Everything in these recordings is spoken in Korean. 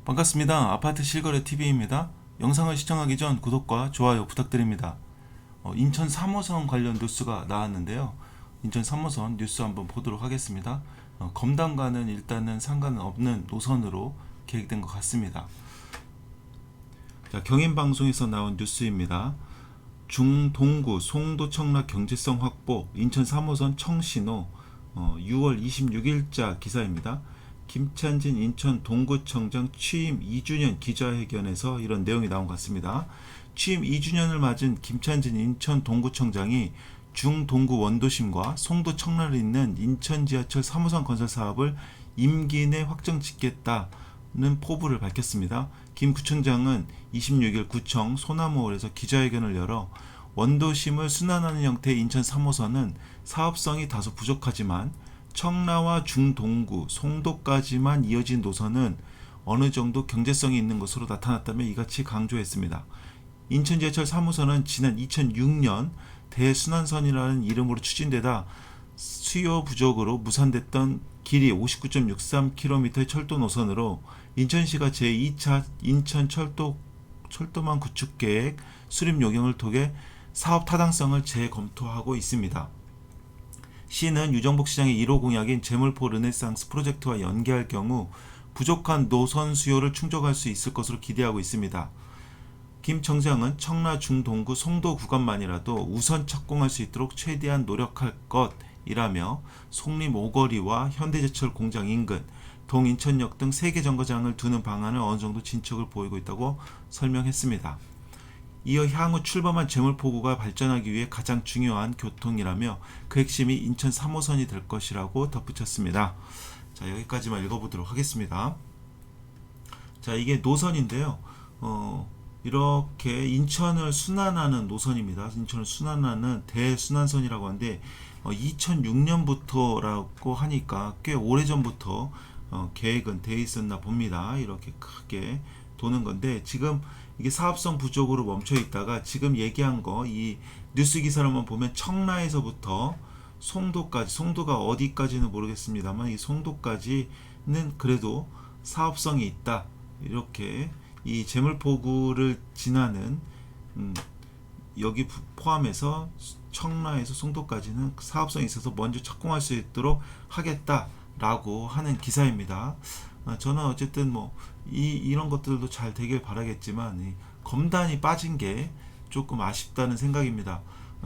반갑습니다. 아파트 실거래 TV입니다. 영상을 시청하기 전 구독과 좋아요 부탁드립니다. 인천 3호선 관련 뉴스가 나왔는데요. 인천 3호선 뉴스 한번 보도록 하겠습니다. 검단과는 일단은 상관은 없는 노선으로 계획된 것 같습니다. 자, 경인방송에서 나온 뉴스입니다. 중동구 송도 청라 경제성 확보 인천 3호선 청신호 6월 26일자 기사입니다. 김찬진 인천 동구청장 취임 2주년 기자회견에서 이런 내용이 나온 것 같습니다. 취임 2주년을 맞은 김찬진 인천 동구청장이 중동구 원도심과 송도 청라를 잇는 인천 지하철 3호선 건설 사업을 임기 내 확정 짓겠다는 포부를 밝혔습니다. 김 구청장은 26일 구청 소나무홀에서 기자회견을 열어 원도심을 순환하는 형태의 인천 3호선은 사업성이 다소 부족하지만 청라와 중동구, 송도까지만 이어진 노선은 어느 정도 경제성이 있는 것으로 나타났다며 이같이 강조했습니다. 인천 지하철 3호선은 지난 2006년 대순환선이라는 이름으로 추진되다 수요 부족으로 무산됐던 길이 59.63km의 철도 노선으로 인천시가 제2차 인천 철도망 구축 계획 수립 요경을 통해 사업 타당성을 재검토하고 있습니다. 시는 유정복 시장의 1호 공약인 제물포 르네상스 프로젝트와 연계할 경우 부족한 노선 수요를 충족할 수 있을 것으로 기대하고 있습니다. 김 청장은 청라 중동구 송도 구간만이라도 우선 착공할 수 있도록 최대한 노력할 것이라며 송림 오거리와 현대제철 공장 인근, 동인천역 등 3개 정거장을 두는 방안을 어느 정도 진척을 보이고 있다고 설명했습니다. 이어 향후 출범한 제물포구가 발전하기 위해 가장 중요한 교통이라며 그 핵심이 인천 3호선이 될 것이라고 덧붙였습니다. 자, 여기까지만 읽어보도록 하겠습니다. 자, 이게 노선인데요. 이렇게 인천을 순환하는 노선입니다. 인천을 순환하는 대순환선이라고 하는데 2006년부터라고 하니까 꽤 오래전부터 계획은 돼 있었나 봅니다. 이렇게 크게 도는 건데 지금 이게 사업성 부족으로 멈춰 있다가 지금 얘기한 거 이 뉴스 기사로만 보면 청라에서부터 송도까지, 송도가 어디까지는 모르겠습니다만 이 송도까지는 그래도 사업성이 있다, 이렇게 이 제물포구를 지나는 여기 포함해서 청라에서 송도까지는 사업성이 있어서 먼저 착공할 수 있도록 하겠다라고 하는 기사입니다. 저는 어쨌든 이런 것들도 잘 되길 바라겠지만 이 검단이 빠진 게 조금 아쉽다는 생각입니다.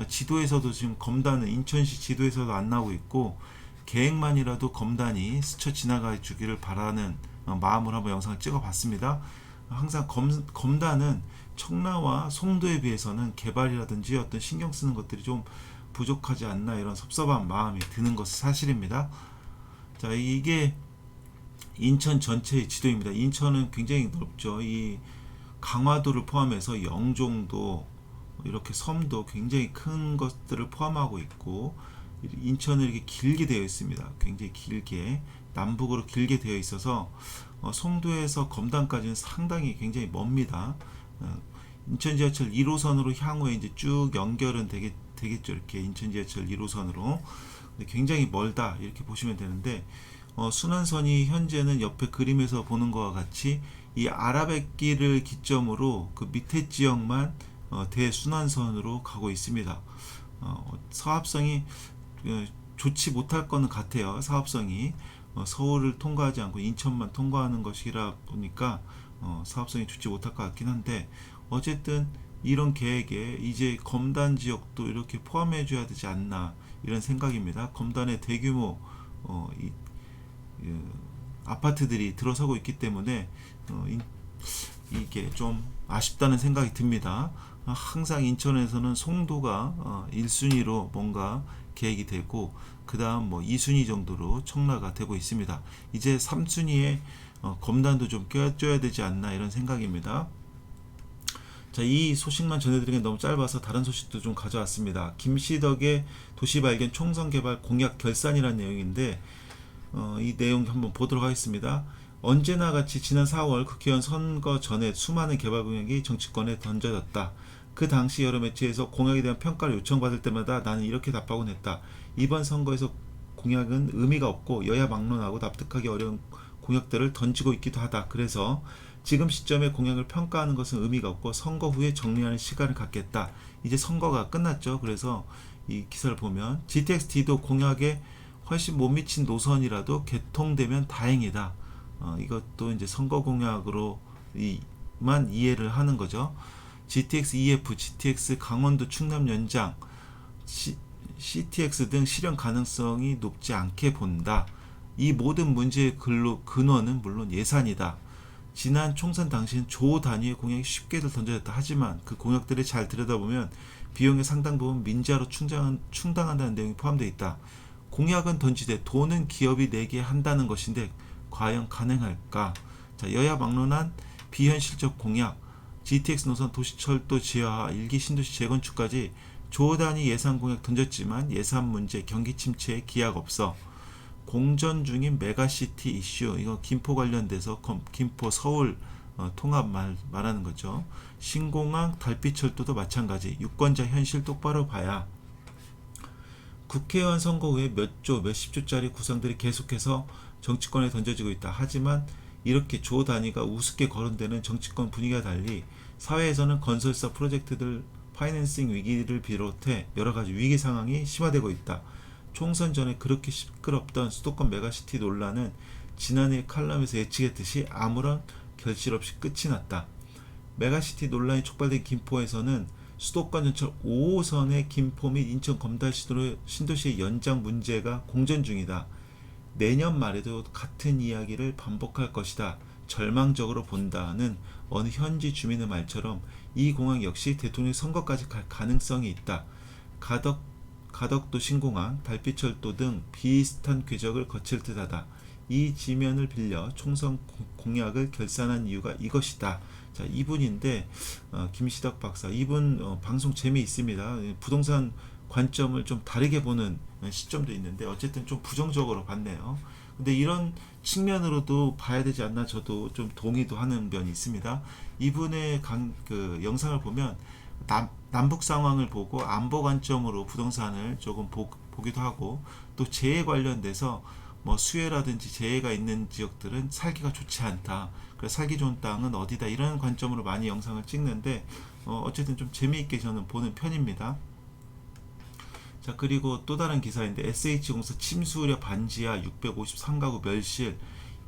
지도에서도 지금 검단은 인천시 지도에서도 안 나오고 있고 계획만이라도 검단이 스쳐 지나가 주기를 바라는 마음으로 한번 영상을 찍어 봤습니다. 항상 검단은 청라와 송도에 비해서는 개발이라든지 어떤 신경 쓰는 것들이 좀 부족하지 않나, 이런 섭섭한 마음이 드는 것은 사실입니다. 자, 이게 인천 전체의 지도입니다. 인천은 굉장히 넓죠. 이 강화도를 포함해서 영종도, 이렇게 섬도 굉장히 큰 것들을 포함하고 있고, 인천은 이렇게 길게 되어 있습니다. 굉장히 길게 남북으로 길게 되어 있어서 송도에서 검단까지는 상당히 굉장히 멉니다. 인천 지하철 1호선으로 향후에 이제 쭉 연결은 되겠죠. 이렇게 인천 지하철 1호선으로 굉장히 멀다, 이렇게 보시면 되는데 순환선이 현재는 옆에 그림에서 보는 것과 같이 이 아라뱃길을 기점으로 그 밑에 지역만 대순환선으로 가고 있습니다. 사업성이 좋지 못할 거는 같아요. 사업성이 서울을 통과하지 않고 인천만 통과하는 것이라 보니까 사업성이 좋지 못할 것 같긴 한데, 어쨌든 이런 계획에 이제 검단 지역도 이렇게 포함해 줘야 되지 않나, 이런 생각입니다. 검단의 대규모 아파트들이 들어서고 있기 때문에 이게 좀 아쉽다는 생각이 듭니다. 항상 인천에서는 송도가 1순위로 뭔가 계획이 되고 그 다음 2순위 정도로 청라가 되고 있습니다. 이제 3순위에 검단도 좀 껴줘야 되지 않나, 이런 생각입니다. 자, 이 소식만 전해드리긴 너무 짧아서 다른 소식도 좀 가져왔습니다. 김시덕의 도시발견 총선개발 공약 결산이라는 내용인데 이 내용 한번 보도록 하겠습니다. 언제나 같이 지난 4월 국회의원 선거 전에 수많은 개발 공약이 정치권에 던져졌다. 그 당시 여러 매체에서 공약에 대한 평가를 요청받을 때마다 나는 이렇게 답하곤 했다. 이번 선거에서 공약은 의미가 없고 여야 막론하고 납득하기 어려운 공약들을 던지고 있기도 하다. 그래서 지금 시점에 공약을 평가하는 것은 의미가 없고 선거 후에 정리하는 시간을 갖겠다. 이제 선거가 끝났죠. 그래서 이 기사를 보면 GTX-D도 공약에 훨씬 못 미친 노선이라도 개통되면 다행이다. 이것도 이제 선거 공약으로만 이해를 하는 거죠. GTX-EF, GTX 강원도 충남 연장, CTX 등 실현 가능성이 높지 않게 본다. 이 모든 문제의 근원은 물론 예산이다. 지난 총선 당시엔 조 단위의 공약이 쉽게들 던져졌다. 하지만 그 공약들을 잘 들여다보면 비용의 상당 부분 민자로 충당한다는 내용이 포함되어 있다. 공약은 던지되 돈은 기업이 내게 한다는 것인데 과연 가능할까? 자, 여야 막론한 비현실적 공약, GTX 노선 도시철도 지하화, 일기 신도시 재건축까지 조 단위 예산 공약 던졌지만 예산 문제, 경기 침체에 기약 없어. 공전 중인 메가시티 이슈, 이거 김포 관련돼서 김포 서울 통합 말하는 거죠. 신공항 달빛철도도 마찬가지. 유권자 현실 똑바로 봐야. 국회의원 선거 후에 몇 조, 몇십 조짜리 구상들이 계속해서 정치권에 던져지고 있다. 하지만 이렇게 조 단위가 우습게 거론되는 정치권 분위기와 달리 사회에서는 건설사 프로젝트들 파이낸싱 위기를 비롯해 여러 가지 위기 상황이 심화되고 있다. 총선 전에 그렇게 시끄럽던 수도권 메가시티 논란은 지난해 칼럼에서 예측했듯이 아무런 결실 없이 끝이 났다. 메가시티 논란이 촉발된 김포에서는 수도권 전철 5호선의 김포 및 인천 검달 신도시의 연장 문제가 공전 중이다. 내년 말에도 같은 이야기를 반복할 것이다. 절망적으로 본다는 어느 현지 주민의 말처럼 이 공항 역시 대통령 선거까지 갈 가능성이 있다. 가덕도 신공항, 달빛철도 등 비슷한 궤적을 거칠 듯하다. 이 지면을 빌려 총선 공약을 결산한 이유가 이것이다. 자, 이분인데 김시덕 박사, 이분 방송 재미있습니다. 부동산 관점을 좀 다르게 보는 시점도 있는데 어쨌든 좀 부정적으로 봤네요. 근데 이런 측면으로도 봐야 되지 않나, 저도 좀 동의도 하는 면이 있습니다. 이분의 그 영상을 보면 남북 상황을 보고 안보 관점으로 부동산을 조금 보기도 하고, 또 재해 관련돼서 뭐 수해라든지 재해가 있는 지역들은 살기가 좋지 않다. 그래서 살기 좋은 땅은 어디다, 이런 관점으로 많이 영상을 찍는데 어쨌든 좀 재미있게 저는 보는 편입니다. 자, 그리고 또 다른 기사인데 SH공사 침수 우려 반지하 653가구 멸실,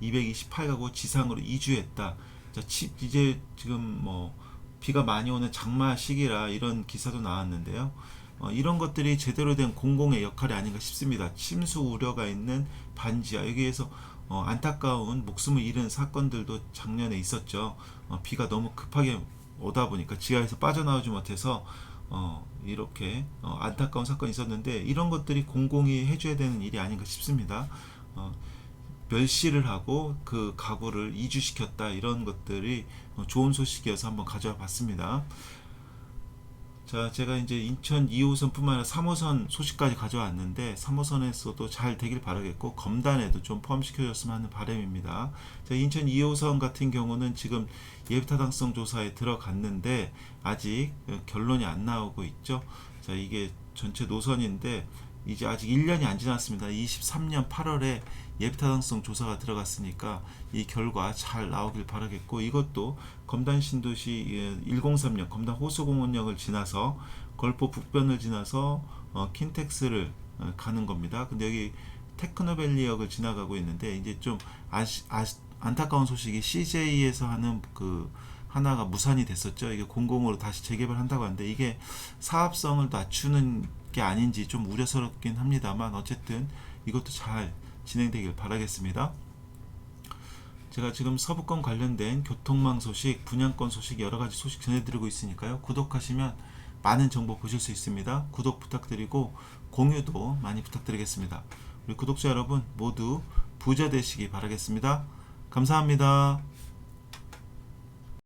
228가구 지상으로 이주했다. 자, 이제 지금 뭐 비가 많이 오는 장마 시기라 이런 기사도 나왔는데요. 이런 것들이 제대로 된 공공의 역할이 아닌가 싶습니다. 침수 우려가 있는 반지하, 여기에서 안타까운 목숨을 잃은 사건들도 작년에 있었죠. 비가 너무 급하게 오다 보니까 지하에서 빠져나오지 못해서 이렇게 안타까운 사건이 있었는데, 이런 것들이 공공이 해줘야 되는 일이 아닌가 싶습니다. 멸실을 하고 그 가구를 이주시켰다, 이런 것들이 좋은 소식이어서 한번 가져와 봤습니다. 자, 제가 이제 인천 2호선 뿐만 아니라 3호선 소식까지 가져왔는데 3호선에서도 잘 되길 바라겠고 검단에도 좀 포함시켜줬으면 하는 바람입니다. 자, 인천 2호선 같은 경우는 지금 예비타당성 조사에 들어갔는데 아직 결론이 안 나오고 있죠. 자, 이게 전체 노선인데 이제 아직 1년이 안 지났습니다. 23년 8월에 예비타당성 조사가 들어갔으니까 이 결과 잘 나오길 바라겠고, 이것도 검단 신도시 103역 검단 호수공원역을 지나서 걸포 북변을 지나서 킨텍스를 가는 겁니다. 근데 여기 테크노밸리역을 지나가고 있는데 이제 좀 안타까운 소식이 CJ에서 하는 그 하나가 무산이 됐었죠. 이게 공공으로 다시 재개발한다고 하는데 이게 사업성을 낮추는 게 아닌지 좀 우려스럽긴 합니다만 어쨌든 이것도 잘 진행되길 바라겠습니다. 제가 지금 서부권 관련된 교통망 소식, 분양권 소식, 여러가지 소식 전해드리고 있으니까요. 구독하시면 많은 정보 보실 수 있습니다. 구독 부탁드리고 공유도 많이 부탁드리겠습니다. 우리 구독자 여러분 모두 부자 되시기 바라겠습니다. 감사합니다.